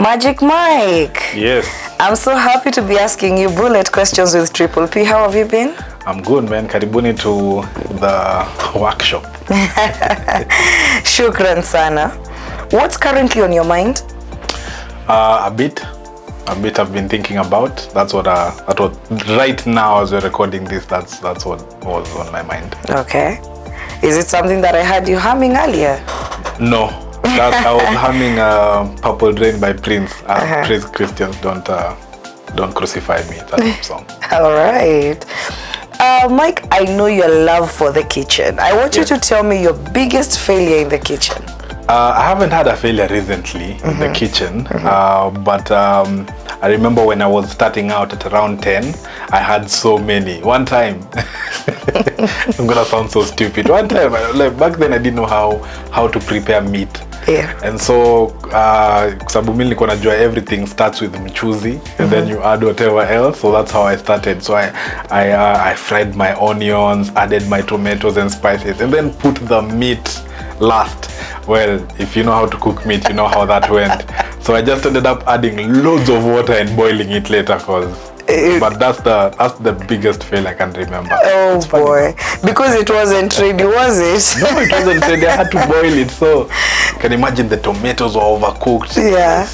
Magic Mike. Yes. I'm so happy to be asking you bullet questions with Triple P. How have you been? I'm good, man. Karibuni to the workshop. Shukran sana. What's currently on your mind? A bit I've been thinking about. That's what right now as we're recording this, that's what was on my mind. Okay. Is it something that I heard you humming earlier? No. I was humming Purple Rain by Prince. Praise Christians, don't crucify me. That's a song. All right. Mike, I know your love for the kitchen. I want you to tell me your biggest failure in the kitchen. I haven't had a failure recently in the kitchen, but I remember when I was starting out at around 10, I had so many. One time, I'm gonna sound so stupid. One time, back then I didn't know how to prepare meat. Yeah. And so, sababu mimi nilikuwa najua everything starts with mchuzi, and then you add whatever else. So that's how I started. So I fried my onions, added my tomatoes and spices, and then put the meat last. Well, if you know how to cook meat, you know how that went. So I just ended up adding loads of water and boiling it later, but that's the biggest fail I can remember. Oh boy, because it wasn't ready, was it? No, it wasn't ready. I had to boil it. So you can imagine the tomatoes were overcooked. Yeah.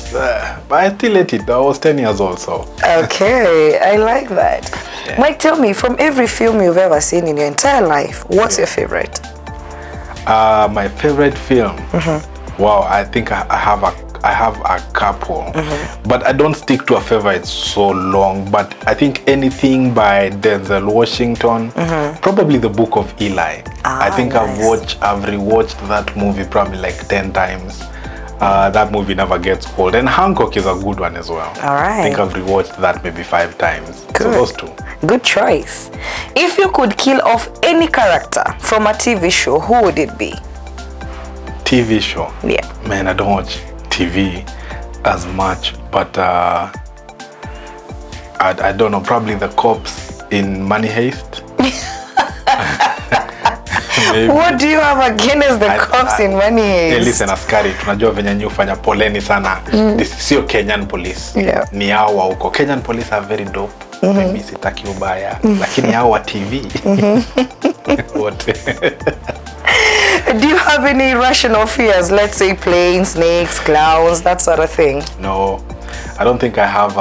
But I still ate it. I was 10 years old, so. Okay, I like that. Yeah. Mike, tell me, from every film you've ever seen in your entire life, what's your favorite? My favorite film. Wow, I think I have a couple, but I don't stick to a favorite so long. But I think anything by Denzel Washington, probably The Book of Eli. I think nice. I've rewatched that movie probably like 10 times. That movie never gets old. And Hancock is a good one as well. All right. I think I've rewatched that maybe 5 times. Good. So those two. Good choice. If you could kill off any character from a TV show, who would it be? TV show? Yeah. Man, I don't watch TV as much, but I don't know, probably the cops in Money Heist. What do you have against the cops in Money Heist? Listen, askari, tunajua venye nyi ufanya poleni sana. This is sio Kenyan police. Yeah. Ni hao wa huko. Kenyan police are very dope. Mimi sitaki ubaya. Lakini hao wa TV. What? Do you have any irrational fears? Let's say planes, snakes, clowns, that sort of thing. No, I don't think I have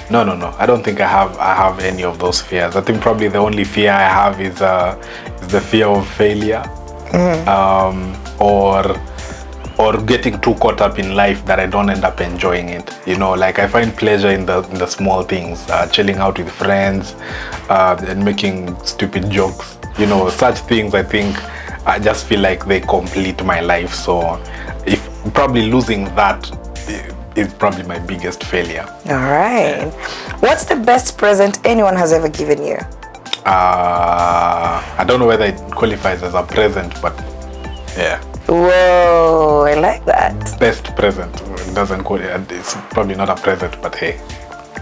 no. I don't think I have any of those fears. I think probably the only fear I have is the fear of failure, or getting too caught up in life that I don't end up enjoying it. You know, like I find pleasure in the small things, chilling out with friends, and making stupid jokes. You know, such things. I think I just feel like they complete my life. So, if probably losing that is probably my biggest failure. All right. Yeah. What's the best present anyone has ever given you? I don't know whether it qualifies as a present, but yeah. Whoa, I like that. Best present. It doesn't qualify. It's probably not a present, but hey.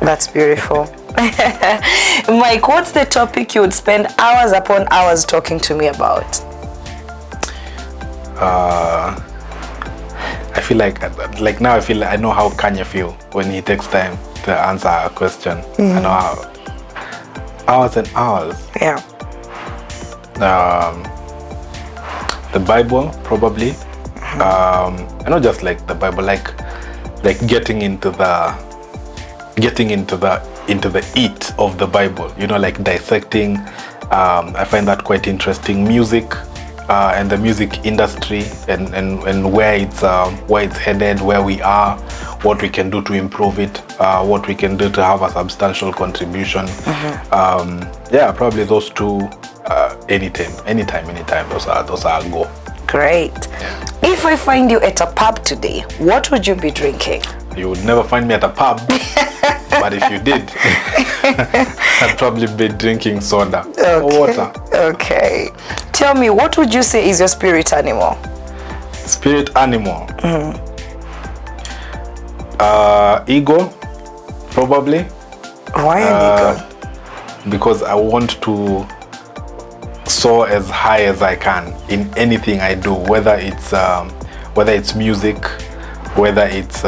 That's beautiful. Mike, what's the topic you would spend hours upon hours talking to me about? I feel like now I know how Kanye feel when he takes time to answer a question. I know how hours and hours. Yeah. The Bible probably. I know, just like the Bible, like getting into the eat of the Bible. You know, like dissecting. I find that quite interesting. Music. And the music industry and where it's headed, where we are, what we can do to improve it, what we can do to have a substantial contribution. Yeah, probably those two. Anytime. Those are a go. Great. Yeah. If I find you at a pub today, what would you be drinking? You would never find me at a pub, but if you did, I'd probably be drinking soda or water. Okay. Tell me, what would you say is your spirit animal? Spirit animal? Eagle, probably. Why an eagle? Because I want to soar as high as I can in anything I do, whether it's music, whether it's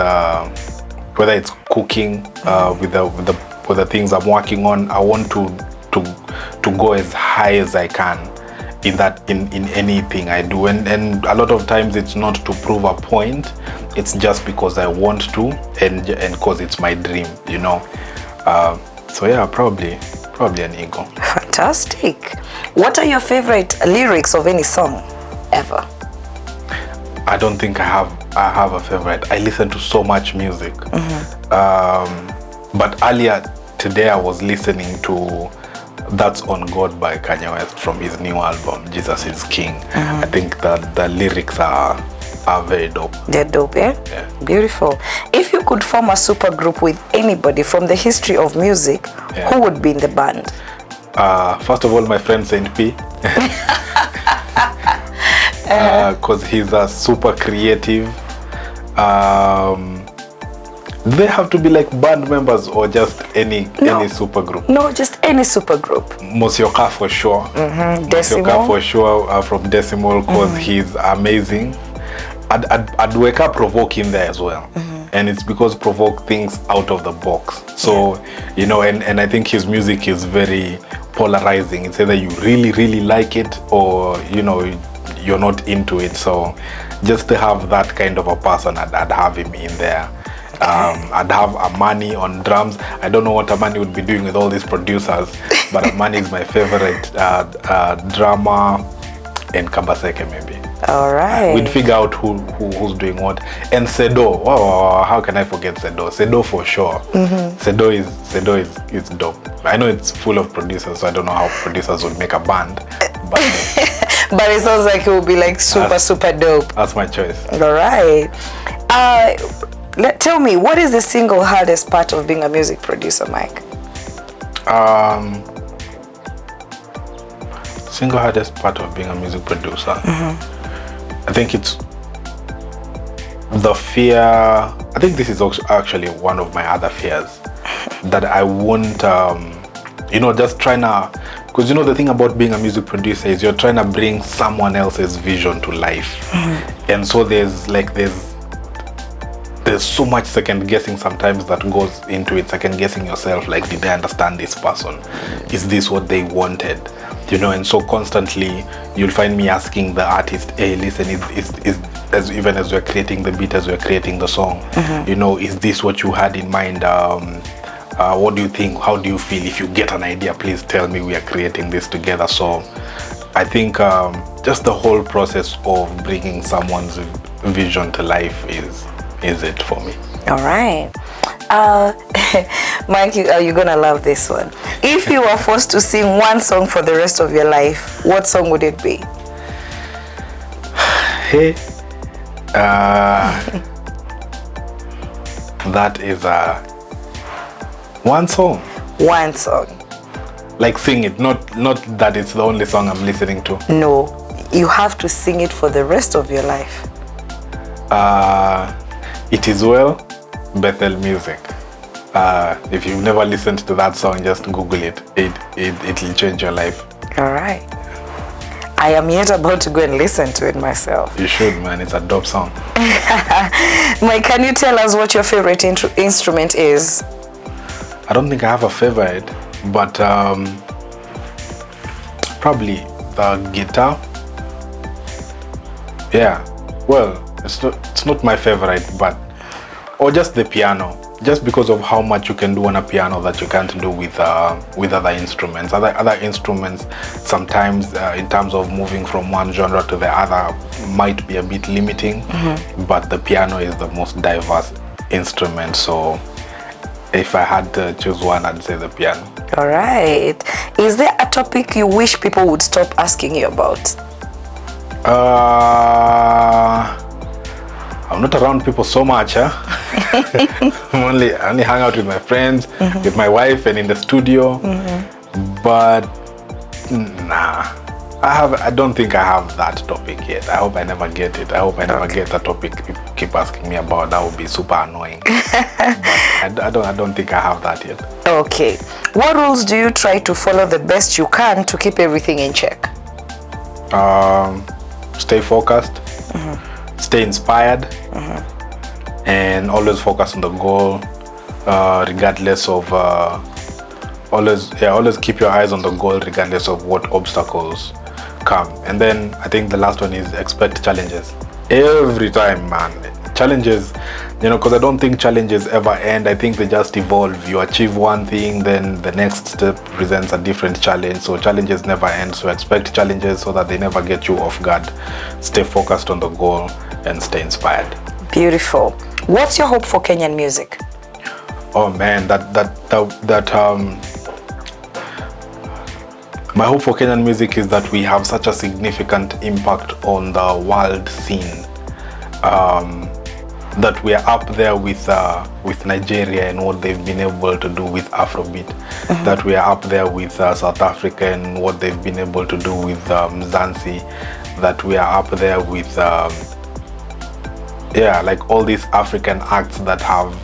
whether it's cooking, with the things I'm working on. I want to go as high as I can in anything I do, and a lot of times it's not to prove a point, it's just because I want to, and because it's my dream, you know. So yeah, probably an ego. Fantastic. What are your favorite lyrics of any song ever? I don't think I have a favorite. I listen to so much music. But earlier today I was listening to That's on God by Kanye West from his new album, Jesus is King. I think that the lyrics are very dope. They're dope, yeah? Yeah. Beautiful. If you could form a super group with anybody from the history of music, who would be in the band? First of all, my friend Saint P. Because he's a super creative. Do they have to be like band members or just any super group? No, just any super group. Mosioka for sure. Mosioka for sure, from Decimal, because he's amazing. I'd wake up Provoke in there as well. And it's because Provoke thinks out of the box. So, you know, and I think his music is very polarizing. It's either you really, really like it or, you know, you're not into it. So just to have that kind of a person, I'd have him in there. I'd have Amani on drums. I don't know what Amani would be doing with all these producers, but Amani is my favorite drummer, and Kabaseke maybe. All right. We'd figure out who's doing what. And Sedo, wow, how can I forget Sedo? Sedo for sure. Sedo is dope. I know it's full of producers, so I don't know how producers would make a band, but but it sounds like it would be like super dope. That's my choice. All right. Tell me, what is the single hardest part of being a music producer, Mike? Single hardest part of being a music producer. I think it's the fear. I think this is actually one of my other fears, that I won't, you know, just trying to, because you know the thing about being a music producer is you're trying to bring someone else's vision to life, and so there's so much second guessing sometimes that goes into it. Second guessing yourself, like, did I understand this person? Is this what they wanted? You know, and so constantly you'll find me asking the artist, hey, listen, even as we're creating the beat, as we're creating the song, you know, is this what you had in mind? What do you think? How do you feel? If you get an idea, please tell me. We are creating this together. So I think just the whole process of bringing someone's vision to life is it for me. All right. Mike, you're gonna love this one. If you were forced to sing one song for the rest of your life, what song would it be? Hey, that is one song. One song. Like sing it, not that it's the only song I'm listening to. No, you have to sing it for the rest of your life. It Is Well, Bethel Music. If you've never listened to that song, just Google it. It'll change your life. All right. I am yet about to go and listen to it myself. You should, man. It's a dope song. Mike, can you tell us what your favorite instrument is? I don't think I have a favorite, but probably the guitar. Yeah. Well, it's not my favorite, or just the piano. Just because of how much you can do on a piano that you can't do with other instruments. Other instruments sometimes, in terms of moving from one genre to the other, might be a bit limiting. But the piano is the most diverse instrument. So if I had to choose one, I'd say the piano. All right. Is there a topic you wish people would stop asking you about? I'm not around people so much, I only hang out with my friends, with my wife, and in the studio. But nah, I don't think I have that topic yet. I hope I never get it. I hope I never get the topic people keep asking me about. That would be super annoying. But I don't think I have that yet. Okay. What rules do you try to follow the best you can to keep everything in check? Stay focused. Stay inspired, and always focus on the goal, regardless of always keep your eyes on the goal regardless of what obstacles come. And then I think the last one is expect challenges every time, man. Challenges, you know, because I don't think challenges ever end. I think they just evolve. You achieve one thing, then the next step presents a different challenge. So challenges never end. So expect challenges so that they never get you off guard. Stay focused on the goal and stay inspired. Beautiful. What's your hope for Kenyan music? Oh man, my hope for Kenyan music is that we have such a significant impact on the world scene. That we are up there with Nigeria and what they've been able to do with Afrobeat. That we are up there with South Africa and what they've been able to do with Mzansi. That we are up there with like all these African acts that have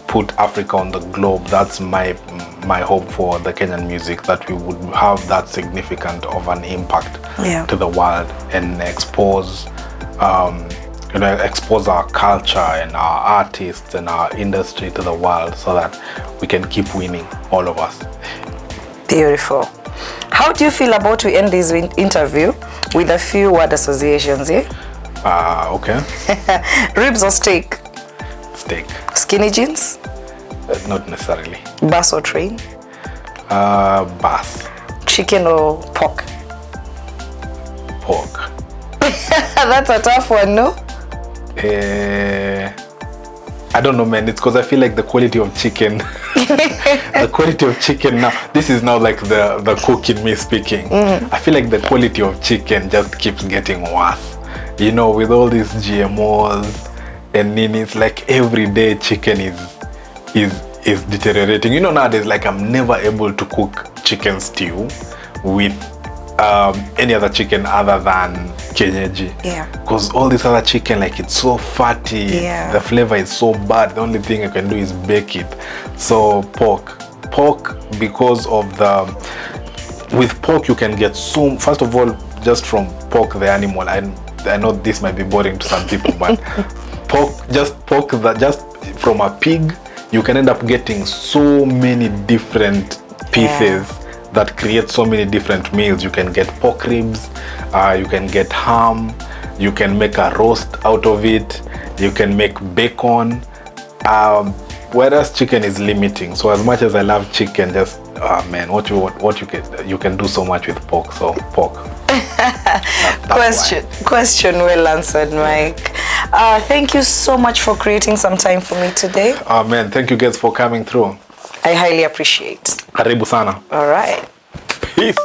put Africa on the globe. That's my hope for the Kenyan music, that we would have that significant of an impact to the world and expose our culture and our artists and our industry to the world, so that we can keep winning, all of us. Beautiful. How do you feel about we end this interview with a few word associations? Okay. Ribs or steak? Steak. Skinny jeans? Not necessarily. Bus or train? Bus. Chicken or pork? Pork. That's a tough one, no? I don't know, man. It's because I feel like the quality of chicken the quality of chicken now, this is now like the cook in me speaking. I feel like the quality of chicken just keeps getting worse, you know, with all these GMOs and it's like every day chicken is deteriorating. You know, nowadays, like, I'm never able to cook chicken stew with any other chicken other than kienyeji. Yeah. Because all this other chicken, like, it's so fatty. Yeah. The flavor is so bad. The only thing I can do is bake it. So pork, because of with pork you can get so, first of all, just from pork the animal. I know this might be boring to some people, but just from a pig, you can end up getting so many different pieces that create so many different meals. You can get pork ribs, you can get ham, you can make a roast out of it, you can make bacon, whereas chicken is limiting. So as much as I love chicken, just man, you can do so much with pork. So pork. Question well answered, Mike. Thank you so much for creating some time for me today. Man, thank you guys for coming through. I highly appreciate. Karibu sana. All right. Peace.